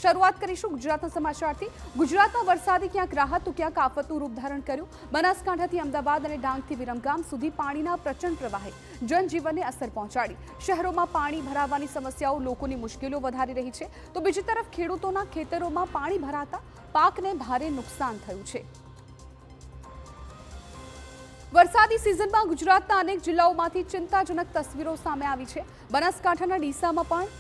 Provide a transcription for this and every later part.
શરૂઆત કરીશું ગુજરાતના સમાચારથી। ગુજરાતમાં વરસાદે ક્યાંક રાહત તો ક્યાંક આફતનું રૂપ ધારણ કર્યું। બનાસકાંઠાથી અમદાવાદ અને ડાંગથી વિરમગામ સુધી પાણીના પ્રચંડ પ્રવાહે જનજીવનને અસર પહોંચાડી। શહેરોમાં પાણી ભરાવાની સમસ્યાઓ લોકોની મુશ્કેલીઓ વધારી રહી છે, તો બીજી તરફ ખેડૂતોના ખેતરોમાં પાણી ભરાતા પાકને ભારે નુકસાન થયું છે। વરસાદી સિઝનમાં ગુજરાતના અનેક જિલ્લાઓમાંથી ચિંતાજનક તસવીરો સામે આવી છે। બનાસકાંઠાના ડીસામાં પણ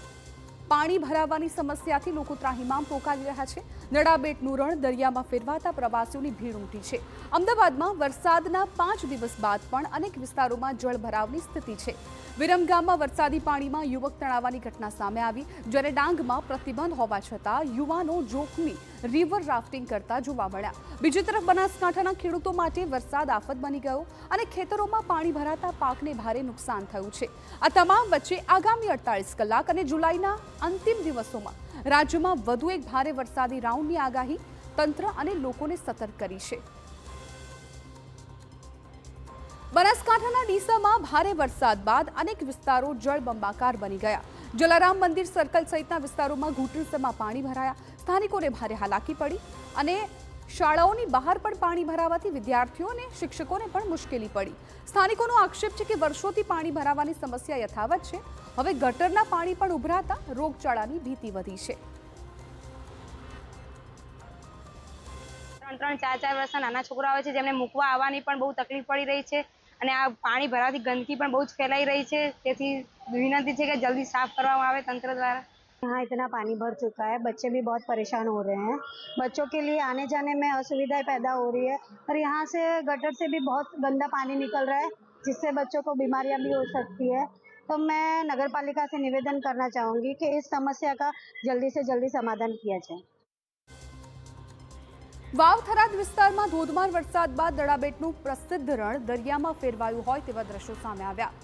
પાણી ભરાવાની સમસ્યાથી લોકો ત્રાહિમામ પોકારી રહ્યા છે। નડાબેટનું રણ દરિયામાં ફેરવાતા પ્રવાસીઓની ભીડ ઉમટી છે। અમદાવાદમાં વરસાદના 5 દિવસ બાદ પણ અનેક વિસ્તારોમાં જળભરાવની સ્થિતિ છે। વિરમગામમાં વરસાદી પાણીમાં યુવક તણાવવાની ઘટના સામે આવી, જ્યારે ડાંગમાં પ્રતિબંધ હોવા છતાં યુવાનો જોખમી રિવર રાફ્ટિંગ કરતા જોવા મળ્યા। બીજી તરફ બનાસકાંઠાના ખેડૂતો માટે વરસાદ આફત બની ગયો અને ખેતરોમાં પાણી ભરાતા પાકને ભારે નુકસાન થયું છે। આ તમામ વચ્ચે આગામી 48 કલાક અને જુલાઈના અંતિમ દિવસોમાં રાજ્યમાં વધુ એક ભારે વરસાદી રાઉન્ડની આગાહી તંત્ર અને લોકોને સતર્ક કરી છે। બનાસકાંઠાના ડીસામાં ભારે વરસાદ બાદ અનેક વિસ્તારો જળબંબાકાર બની ગયા। જલારામ મંદિર સર્કલ સહિતના વિસ્તારોમાં ઘૂંટણસમાં પાણી ભરાયા। સ્થાનિકોને ભારે હાલાકી પડી અને શાળાઓની બહાર પણ પાણી ભરાવાથી વિદ્યાર્થીઓ અને શિક્ષકોને પણ મુશ્કેલી પડી। સ્થાનિકોનો આક્ષેપ છે કે વર્ષોથી પાણી ભરાવાની સમસ્યા યથાવત છે। હવે ગટરના પાણી પણ ઉભરાતા રોગચાળાની ભીતિ વધી છે। 3-4 વર્ષના નાના છોકરાઓ છે જેમને મૂકવા આવવાની પણ બહુ તકલીફ પડી રહી છે અને આ પાણી ભરાવાથી ગંદકી પણ બહુ જ ફેલાઈ રહી છે। તેથી વિનંતી છે કે જલ્દી સાફ કરવામાં આવે તંત્ર દ્વારા। यहाँ इतना पानी भर चुका है, बच्चे भी बहुत परेशान हो रहे हैं। बच्चों के लिए आने जाने में असुविधाएं पैदा हो रही है और यहाँ से गटर से भी बहुत गंदा पानी निकल रहा है, जिससे बच्चों को बीमारियां भी हो सकती है। तो मैं नगर पालिका से निवेदन करना चाहूँगी कि इस समस्या का जल्दी से जल्दी समाधान किया जाए। વાવ થરાદ વિસ્તારમાં ધોધમાર વરસાદ બાદ નડાબેટનું પ્રસિદ્ધ રણ દરિયામાં ફેરવાયું હોય તેવા દ્રશ્યો સામે આવ્યા।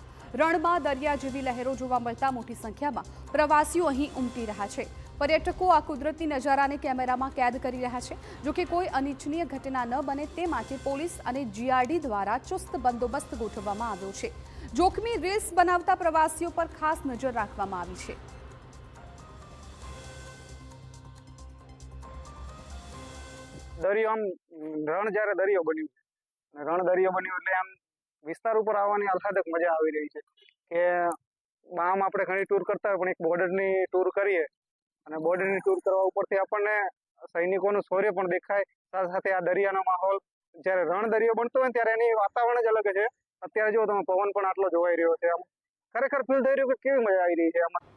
રણમાં દરિયા જેવી લહેરો જોવા મળતા મોટી સંખ્યામાં પ્રવાસીઓ અહીં ઉમટી રહ્યા છે। પર્યટકો આ કુદરતી નજારાને કેમેરામાં કેદ કરી રહ્યા છે। જોકે કોઈ અનિચ્છનીય ઘટના ન બને તે માટે પોલીસ અને જીઆરડી દ્વારા ચુસ્ત બંદોબસ્ત ગોઠવવામાં આવ્યો છે। જોખમી રીલ્સ બનાવતા પ્રવાસીઓ પર ખાસ નજર રાખવામાં આવી છે। દરિયો આમ રણ જ્યારે દરિયો બન્યું અને રણ દરિયો બન્યું એટલે આમ વિસ્તાર ઉપર આવવાની આહલાદક મજા આવી રહી છે કે આમ આપણે ઘણી ટૂર કરતા હોય પણ એક બોર્ડરની ટૂર કરીએ અને બોર્ડરની ટૂર કરવા ઉપરથી આપણને સૈનિકોનું શૌર્ય પણ દેખાય, સાથે સાથે આ દરિયાનો માહોલ જ્યારે રણ દરિયો બનતો હોય ત્યારે એની વાતાવરણ જ અલગ છે। અત્યારે જો તમે પવન પણ આટલો જોવાઈ રહ્યો છે, આમ ખરેખર ફીલ થઈ રહ્યું કે કેવી મજા આવી રહી છે આમાં।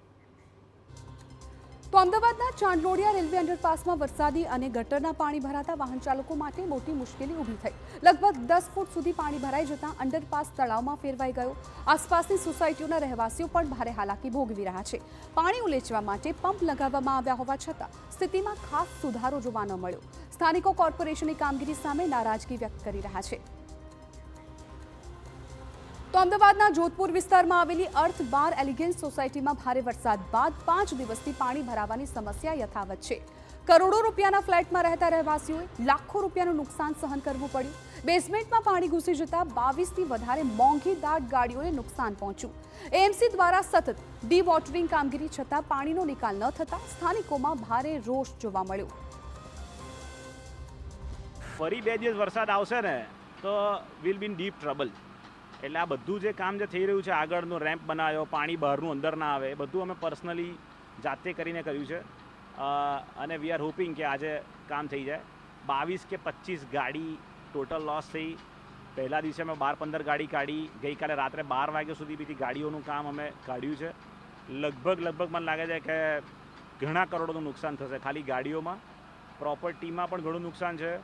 તો અમદાવાદના ચાંદલોડિયા રેલવે અંડરપાસમાં વરસાદી અને ગટરના પાણી ભરાતા વાહન ચાલકો માટે મોટી મુશ્કેલી ઊભી થઈ। લગભગ 10 ફૂટ સુધી પાણી ભરાઈ જતા અંડરપાસ તળાવમાં ફેરવાઈ ગયો। આસપાસની સોસાયટીઓના રહેવાસીઓ પણ ભારે હાલાકી ભોગવી રહ્યા છે। પાણી ઉલેચવા માટે પંપ લગાવવામાં આવ્યા હોવા છતાં સ્થિતિમાં ખાસ સુધારો જોવા ન મળ્યો। સ્થાનિકો કોર્પોરેશનની કામગીરી સામે નારાજગી વ્યક્ત કરી રહ્યા છે। તો અમદાવાદના જોધપુર વિસ્તારમાં આવેલી અર્થ બાર એલિગન્સ સોસાયટીમાં ભારે વરસાદ બાદ 5 દિવસથી પાણી ભરાવાની સમસ્યા યથાવત છે। કરોડો રૂપિયાના ફ્લેટમાં રહેતા રહેવાસીઓએ લાખો રૂપિયાનું નુકસાન સહન કરવું પડ્યું। બેઝમેન્ટમાં પાણી ઘૂસી જતા 22થી વધારે મોંઘી દાટ ગાડીઓને નુકસાન પહોંચ્યું। એએમસી દ્વારા સતત ડી-વોટરિંગ કામગીરી છતાં પાણીનો નિકાલ ન થતા સ્થાનિકોમાં ભારે રોષ જોવા મળ્યો। ફરી 2 દિવસ વરસાદ આવશે ને તો will be in deep trouble. એટલે આ બધું જે કામ જે થઈ રહ્યું છે, આગળનો રેમ્પ બનાવ્યો, પાણી બહારનું અંદર ના આવે, એ બધું અમે પર્સનલી જાતે કરીને કર્યું છે અને વી આર હોપિંગ કે આજે કામ થઈ જાય। 22 કે 25 ગાડી ટોટલ લોસ થઈ। પહેલા દિવસે અમે 12-15 ગાડી કાઢી। ગઈકાલે રાત્રે 12 વાગ્યા સુધી બીજી ગાડીઓનું કામ અમે કાઢ્યું છે। લગભગ મને લાગે છે કે ઘણા કરોડોનું નુકસાન થશે ખાલી ગાડીઓમાં। પ્રોપર્ટીમાં પણ ઘણું નુકસાન છે।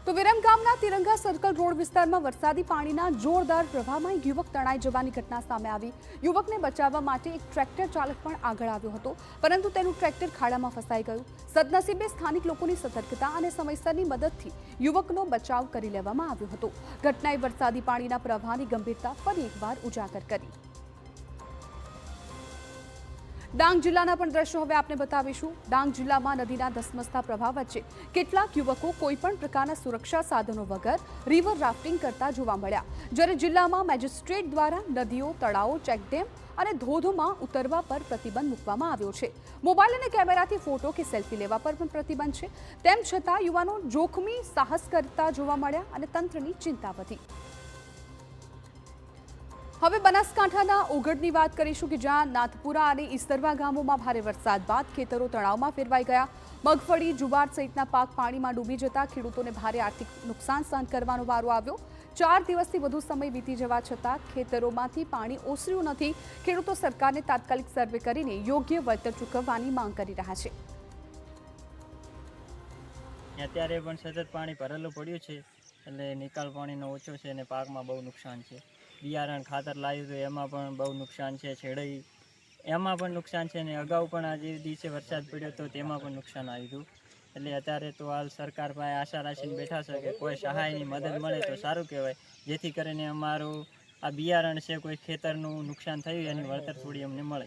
તો વિરમગામના તિરંગા સર્કલ રોડ વિસ્તારમાં વરસાદી પાણીના જોરદાર પ્રવાહમાં એક યુવક તણાઈ જવાની ઘટના સામે આવી। યુવકને બચાવવા માટે એક ટ્રેક્ટર ચાલક પણ આગળ આવ્યો હતો, પરંતુ તેનું ટ્રેક્ટર ખાડામાં ફસાઈ ગયું। સદનસીબે સ્થાનિક લોકોની સતર્કતા અને સમયસરની મદદથી યુવકનો બચાવ કરી લેવામાં આવ્યો હતો। ઘટનાએ વરસાદી પાણીના પ્રવાહની ગંભીરતા ફરી એકવાર ઉજાગર કરી। ડાંગ જિલ્લાના પણ દ્રશ્યો હવે આપને બતાવીશું। ડાંગ જિલ્લામાં નદીના ધસમસતા પ્રવાહ વચ્ચે કેટલાક યુવકો કોઈપણ પ્રકારના સુરક્ષા સાધનો વગર રિવર રાફ્ટિંગ કરતા જોવા મળ્યા, જ્યારે જિલ્લામાં મેજિસ્ટ્રેટ દ્વારા નદીઓ, તળાવો, ચેકડેમ અને ધોધમાં ઉતરવા પર પ્રતિબંધ મૂકવામાં આવ્યો છે. મોબાઈલ અને કેમેરાથી ફોટો કે સેલ્ફી લેવા પર પણ પ્રતિબંધ છે. તેમ છતાં યુવાનો જોખમી સાહસ કરતા જોવા મળ્યા અને તંત્રની ચિંતા વધી. હવે બનાસકાંઠાના ઓગળની વાત કરીશું કે જ્યાં નાથપુરા અને ઈસરવા ગામોમાં ભારે વરસાદ બાદ ખેતરો તળાવમાં ફેરવાઈ ગયા. મગફળી, જુવાર સહિતના પાક પાણીમાં ડૂબી જતા ખેડૂતોને ભારે આર્થિક નુકસાન સહન કરવાનો વારો આવ્યો. 4 દિવસથી વધુ સમય વીતી જવા છતાં ખેતરોમાંથી પાણી ઓસર્યું નથી. ખેડૂતો સરકારને તાત્કાલિક સર્વે કરીને યોગ્ય વળતર ચૂકવવાની માંગ કરી રહ્યા છે. અત્યારે પણ સતત પાણી ભરેલું પડ્યું છે એટલે નિકાલ પાણીનો ઓછો છે અને પાકમાં બહુ નુકસાન છે. બિયારણ ખાતર લાવ્યું હતું એમાં પણ બહુ નુકસાન છે. છેડઈ એમાં પણ નુકસાન છે અને અગાઉ પણ આજે દિવસે વરસાદ પડ્યો તો તેમાં પણ નુકસાન આવ્યું હતું. એટલે અત્યારે તો હાલ સરકાર પાસે આશા રાખીને બેઠા છે કે કોઈ સહાયની મદદ મળે તો સારું કહેવાય, જેથી કરીને અમારું આ બિયારણ છે કોઈ ખેતરનું નુકસાન થયું એની વળતર થોડી અમને મળે.